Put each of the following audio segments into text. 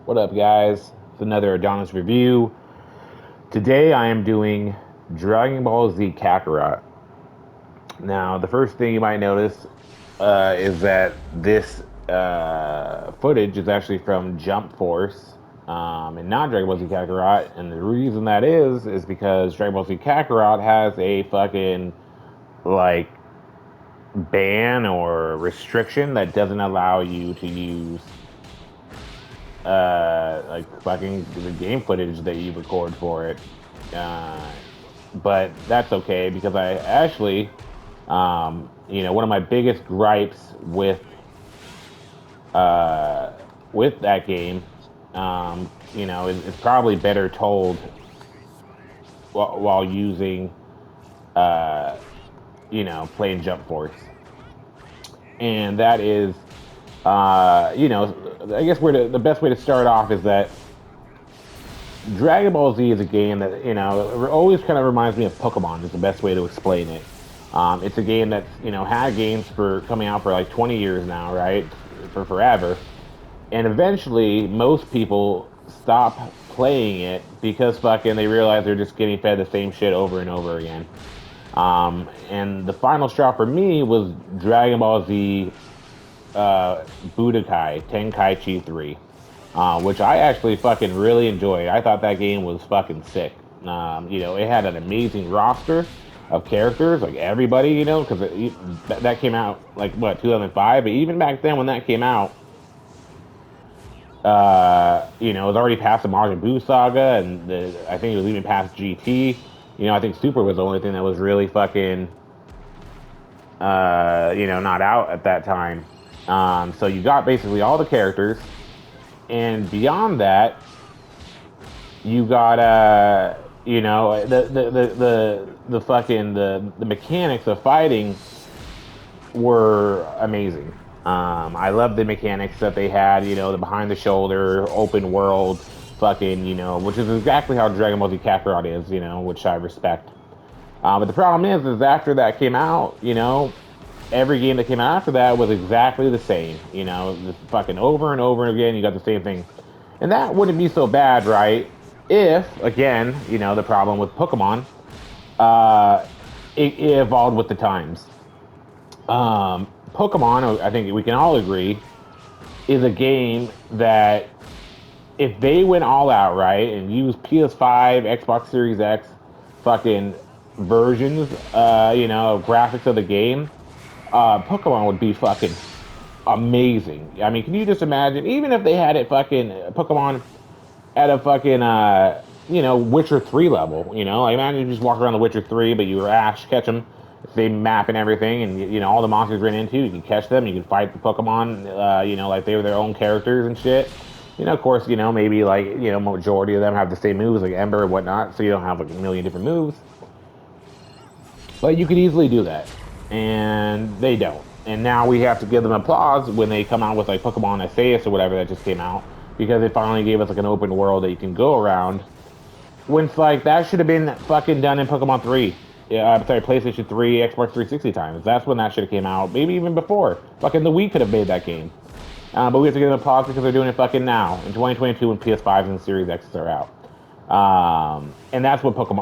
What up, guys? It's another Adonis review. Today I am doing Dragon Ball Z Kakarot. Now, the first thing you might notice is that this footage is actually from Jump Force and not Dragon Ball Z Kakarot. And the reason that is because Dragon Ball Z Kakarot has a fucking, like, ban or restriction that doesn't allow you to use like fucking the game footage that you record for it. Uh, but that's okay because I actually, one of my biggest gripes uh, with that game, is probably better told while using, uh, playing Jump Force, and that is, I guess the best way to start off is that Dragon Ball Z is a game that, always kind of reminds me of Pokemon, is the best way to explain it. It's a game that's, had games for coming out for like 20 years now, right? For forever. And eventually, most people stop playing it because fucking they realize they're just getting fed the same shit over and over again. And the final straw for me was Dragon Ball Z Budokai Tenkaichi 3. Which I actually fucking really enjoyed. I thought that game was fucking sick. It had an amazing roster of characters, like everybody, because that came out like what 2005. But even back then, when that came out, it was already past the Majin Buu saga, and I think it was even past GT. I think Super was the only thing that was really fucking, not out at that time. So you got basically all the characters. And beyond that, you got the fucking the mechanics of fighting were amazing. I love the mechanics that they had. The behind the shoulder, open world, fucking which is exactly how Dragon Ball Z Kakarot is. Which I respect. But the problem is after that came out, every game that came out after that was exactly the same. Just fucking over and over again, you got the same thing. And that wouldn't be so bad, right? If, again, the problem with Pokemon, it evolved with the times. Pokemon, I think we can all agree, is a game that if they went all out, right, and used PS5, Xbox Series X, fucking versions, of graphics of the game, Pokemon would be fucking amazing. I mean, can you just imagine? Even if they had it fucking Pokemon at a fucking Witcher 3 level, like imagine you just walk around the Witcher 3, but you were Ash, catch them, same map and everything, and all the monsters ran into, you can catch them, you can fight the Pokemon, like they were their own characters and shit. Of course, maybe like majority of them have the same moves like Ember and whatnot, so you don't have like a million different moves. But you could easily do that. And they don't. And now we have to give them applause when they come out with like Pokemon Essays or whatever that just came out, because they finally gave us like an open world that you can go around. When it's like that should have been fucking done in Pokemon 3. Yeah, I'm sorry, PlayStation 3, Xbox 360 times. That's when that should have came out. Maybe even before. Fucking the Wii could have made that game. But we have to give them applause because they're doing it fucking now in 2022 when PS5s and Series X's are out. And that's what fucking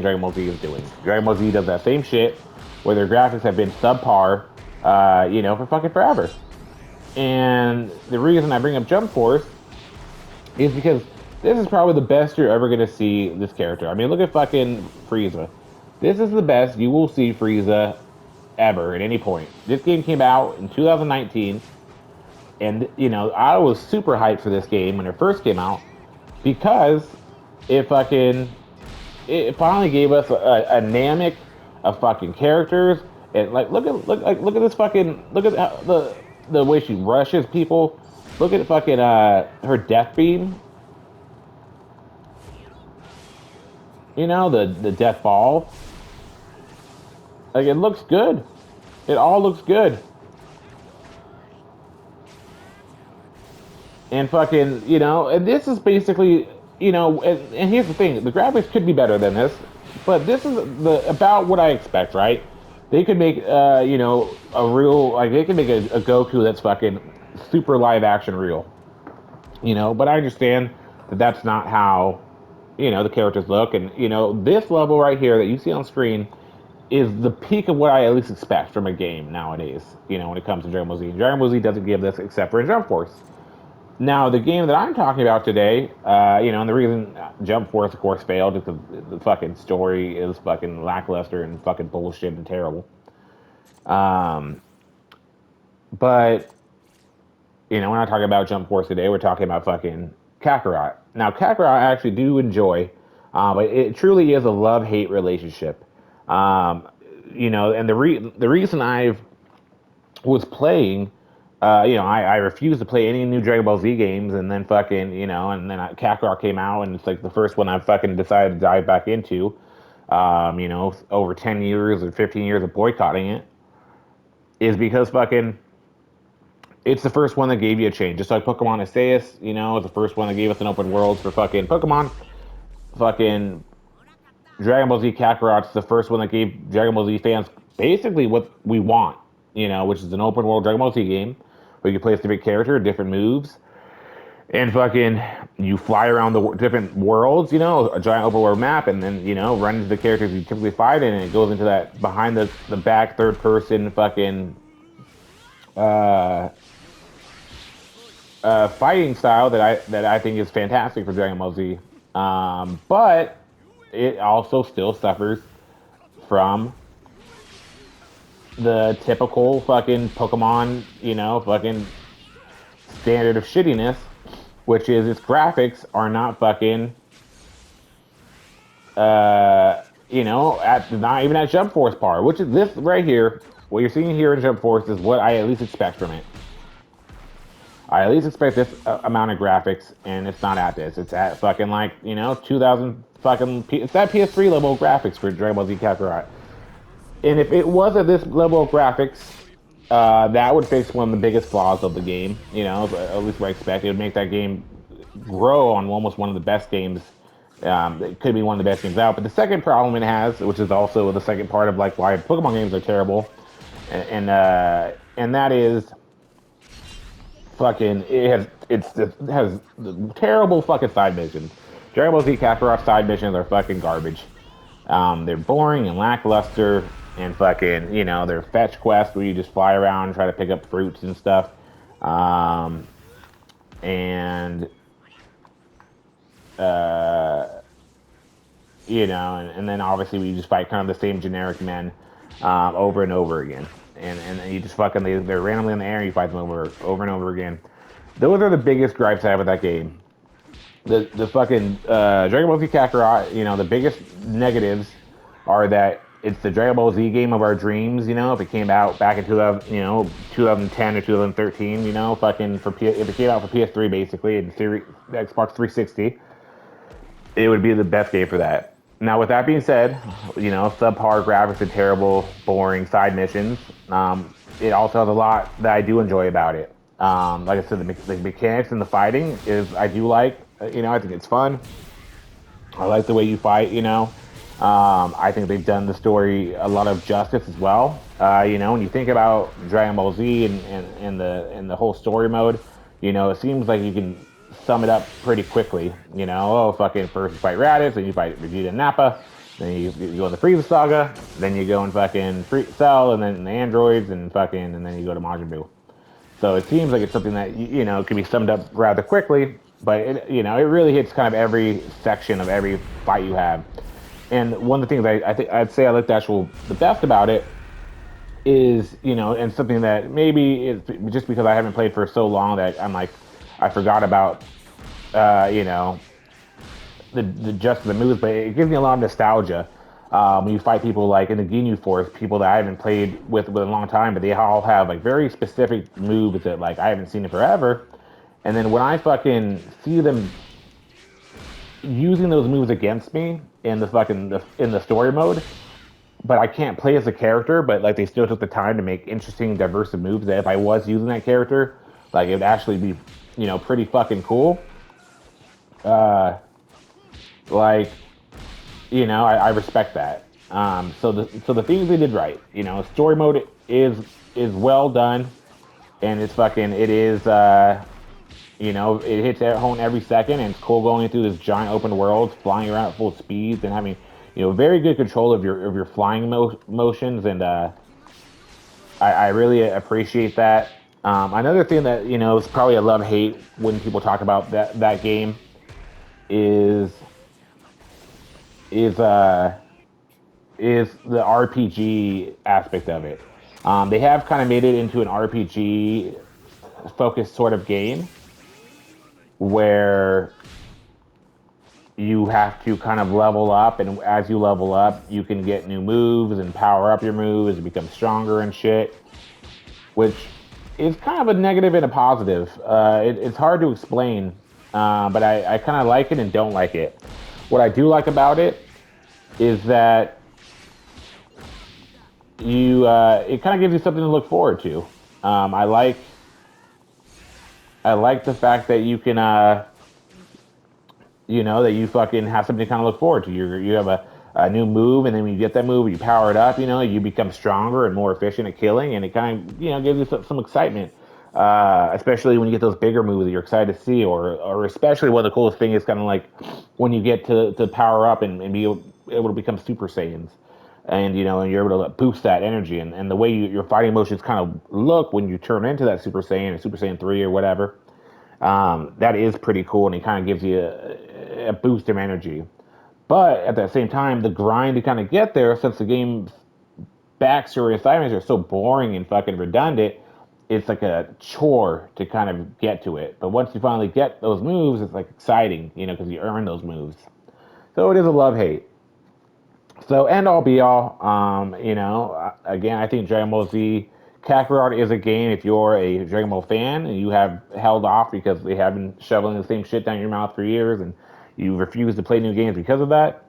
Dragon Ball Z is doing. Dragon Ball Z does that same shit where their graphics have been subpar, for fucking forever. And the reason I bring up Jump Force is because this is probably the best you're ever going to see this character. I mean, look at fucking Frieza. This is the best you will see Frieza ever at any point. This game came out in 2019, and, I was super hyped for this game when it first came out because it finally gave us a Namek of fucking characters, and like look at this fucking look at the way she rushes people. Look at fucking her death beam. The death ball. Like it looks good. It all looks good. And fucking and this is basically and here's the thing: the graphics could be better than this. But this is about what I expect, right? They could make, a real, like, they could make a Goku that's fucking super live action real. But I understand that that's not how the characters look, and this level right here that you see on screen is the peak of what I at least expect from a game nowadays. When it comes to Dragon Ball Z, Dragon Ball Z doesn't give this except for in Jump Force. Now, the game that I'm talking about today, and the reason Jump Force, of course, failed is because the fucking story is fucking lackluster and fucking bullshit and terrible. Um, but we're not talking about Jump Force today. We're talking about fucking Kakarot. Now, Kakarot I actually do enjoy, but it truly is a love-hate relationship. Um, and the reason I was playing, I refused to play any new Dragon Ball Z games, and then fucking, and then Kakarot came out, and it's like the first one I fucking decided to dive back into. Over 10 years or 15 years of boycotting it is because fucking it's the first one that gave you a change. Just like Pokemon Arceus, it's the first one that gave us an open world for fucking Pokemon. Fucking Dragon Ball Z Kakarot's the first one that gave Dragon Ball Z fans basically what we want, which is an open world Dragon Ball Z game where you play a specific character, different moves, and fucking you fly around the different worlds, a giant open world map, and then, run into the characters you typically fight in, and it goes into that behind the back third person fucking uh, fighting style that I think is fantastic for Dragon Ball Z. But it also still suffers from the typical fucking Pokemon, fucking standard of shittiness, which is its graphics are not fucking, not even at Jump Force par, which is this right here. What you're seeing here in Jump Force is what I at least expect from it. I at least expect this amount of graphics, and it's not at this. It's at fucking 2000 fucking. It's at PS3 level graphics for Dragon Ball Z Kakarot. And if it was at this level of graphics, that would fix one of the biggest flaws of the game. At least what I expect. It would make that game grow on almost one of the best games. It could be one of the best games out. But the second problem it has, which is also the second part of why Pokemon games are terrible, and that is fucking it has terrible fucking side missions. Dragon Ball Z Kakarot side missions are fucking garbage. They're boring and lackluster, and fucking they're fetch quests where you just fly around and try to pick up fruits and stuff. And and then obviously we just fight kind of the same generic men over and over again. And you just fucking they're randomly in the air and you fight them over and over again. Those are the biggest gripes I have with that game. The fucking Dragon Ball Z Kakarot, the biggest negatives are that it's the Dragon Ball Z game of our dreams. If it came out back in 2010 or 2013, fucking if it came out for PS3 basically and Xbox 360, it would be the best game for that. Now, with that being said, subpar graphics and terrible, boring side missions. It also has a lot that I do enjoy about it. Like I said, the mechanics and the fighting I do like. I think it's fun. I like the way you fight. I think they've done the story a lot of justice as well. When you think about Dragon Ball Z and the whole story mode, it seems like you can sum it up pretty quickly. Fucking first you fight Raditz, then you fight Vegeta and Nappa, then you go in the Frieza saga, then you go in fucking Cell, and then the androids, and then you go to Majin Buu. So it seems like it's something that can be summed up rather quickly, but it really hits kind of every section of every fight you have. And one of the things I'd say I like the best about it is and something that maybe is just because I haven't played for so long that I'm like I forgot about the just the moves, but it gives me a lot of nostalgia. When you fight people like in the Ginyu Force, people that I haven't played with a long time, but they all have like very specific moves that like I haven't seen in forever. And then when I fucking see them using those moves against me in in the story mode, but I can't play as a character, but like they still took the time to make interesting, diverse moves that if I was using that character, like it would actually be, pretty fucking cool. Like, I respect that. So the things they did right, story mode is well done, and it is You know, it hits home every second, and it's cool going through this giant open world, flying around at full speeds, and having very good control of your flying motions, and I really appreciate that. Another thing that is probably a love hate when people talk about that game is is uh is the RPG aspect of it. They have kind of made it into an RPG focused sort of game where you have to kind of level up, and as you level up, you can get new moves and power up your moves and become stronger and shit, which is kind of a negative and a positive. It's hard to explain, but I kind of like it and don't like it. What I do like about it is that it kind of gives you something to look forward to. I like the fact that you can that you fucking have something to kind of look forward to. You have a new move, and then when you get that move, you power it up. You become stronger and more efficient at killing, and it kind of gives you some excitement. Especially when you get those bigger moves that you're excited to see, or especially one of the coolest thing is kind of like when you get to power up and be able to become Super Saiyans, and and you're able to boost that energy, and the way your fighting motions kind of look when you turn into that Super Saiyan or Super Saiyan 3 or whatever. That is pretty cool, and it kind of gives you a boost of energy. But at the same time, the grind to kind of get there, since the game's backstory assignments are so boring and fucking redundant, it's like a chore to kind of get to it. But once you finally get those moves, it's like exciting, because you earn those moves. So it is a love hate. So end all be all, again, I think Dragon Ball Z Kakarot is a game if you're a Dragon Ball fan and you have held off because they have been shoveling the same shit down your mouth for years and you refuse to play new games because of that,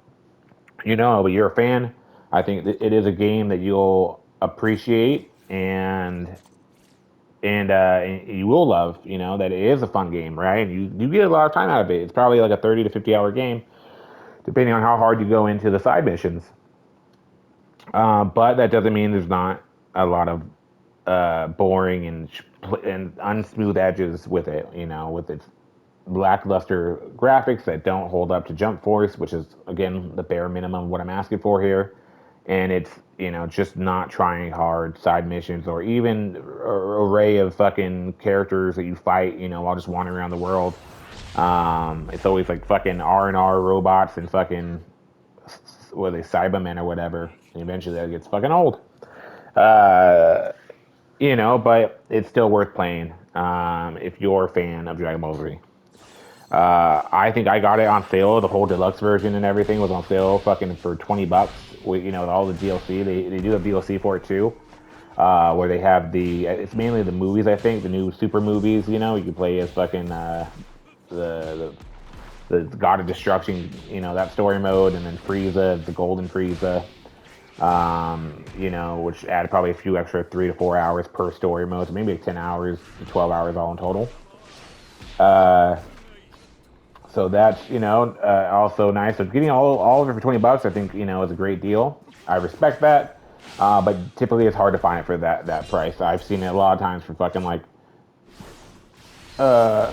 but you're a fan. I think it is a game that you'll appreciate and you will love, that it is a fun game, right? And you get a lot of time out of it. It's probably like a 30 to 50 hour game, depending on how hard you go into the side missions. But that doesn't mean there's not a lot of boring and unsmooth edges with it. With its lackluster graphics that don't hold up to Jump Force, which is again the bare minimum of what I'm asking for here. And it's just not trying hard side missions or even array of fucking characters that you fight. While just wandering around the world. It's always like fucking R&R robots and fucking what are they, Cybermen or whatever. And eventually that gets fucking old. But it's still worth playing if you're a fan of Dragon Ball Z. I think I got it on sale. The whole deluxe version and everything was on sale, fucking for $20. With all the DLC. They do have DLC for it too, where they have it's mainly the movies. I think the new super movies. You can play as fucking the God of Destruction. That story mode, and then Frieza, the Golden Frieza. Which added probably a few extra 3 to 4 hours per story mode, so maybe like 10 hours, 12 hours all in total. So that's also nice. So getting all of it for $20, I think is a great deal. I respect that, but typically it's hard to find it for that price. I've seen it a lot of times for fucking like, for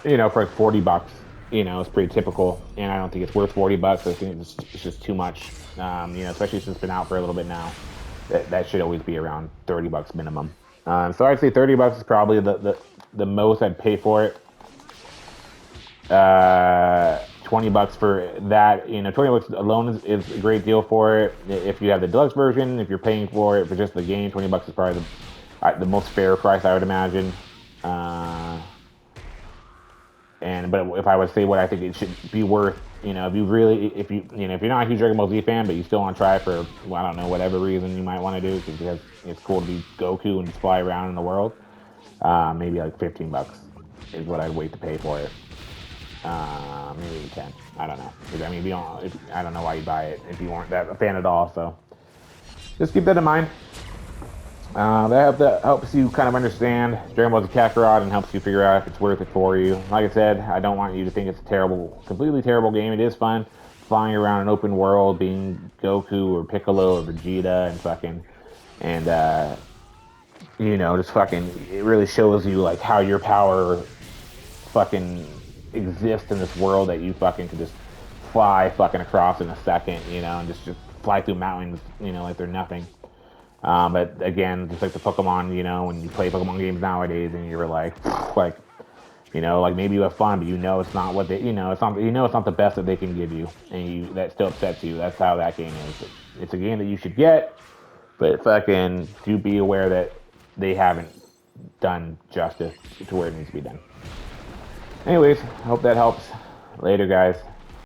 like $40. It's pretty typical, and I don't think it's worth $40. I think it's just too much. Especially since it's been out for a little bit now. That should always be around $30 minimum. So I'd say $30 is probably the most I'd pay for it. $20 for that. $20 alone is a great deal for it. If you have the deluxe version, if you're paying for it for just the game, $20 is probably the most fair price, I would imagine. But if I would say what I think it should be worth, if you're not a huge Dragon Ball Z fan, but you still want to try for, I don't know, whatever reason you might want to do, because it's cool to be Goku and just fly around in the world, maybe like $15 is what I'd wait to pay for it. Maybe 10. I don't know. I mean, I don't know why you buy it if you weren't that a fan at all. So just keep that in mind. That helps you kind of understand Dragon Ball Z Kakarot and helps you figure out if it's worth it for you. Like I said, I don't want you to think it's a completely terrible game. It is fun, flying around an open world, being Goku or Piccolo or Vegeta and fucking, and just fucking, it really shows you like how your power fucking exist in this world that you fucking could just fly fucking across in a second, you know, and just fly through mountains, you know, like they're nothing. But again, just like the Pokemon, you know, when you play Pokemon games nowadays, and you're like, you know, like maybe you have fun, but you know it's not what they, you know, it's not, you know, it's not the best that they can give you, and that still upsets you. That's how that game is. It's a game that you should get, but fucking do be aware that they haven't done justice to where it needs to be done. Anyways, hope that helps. Later, guys.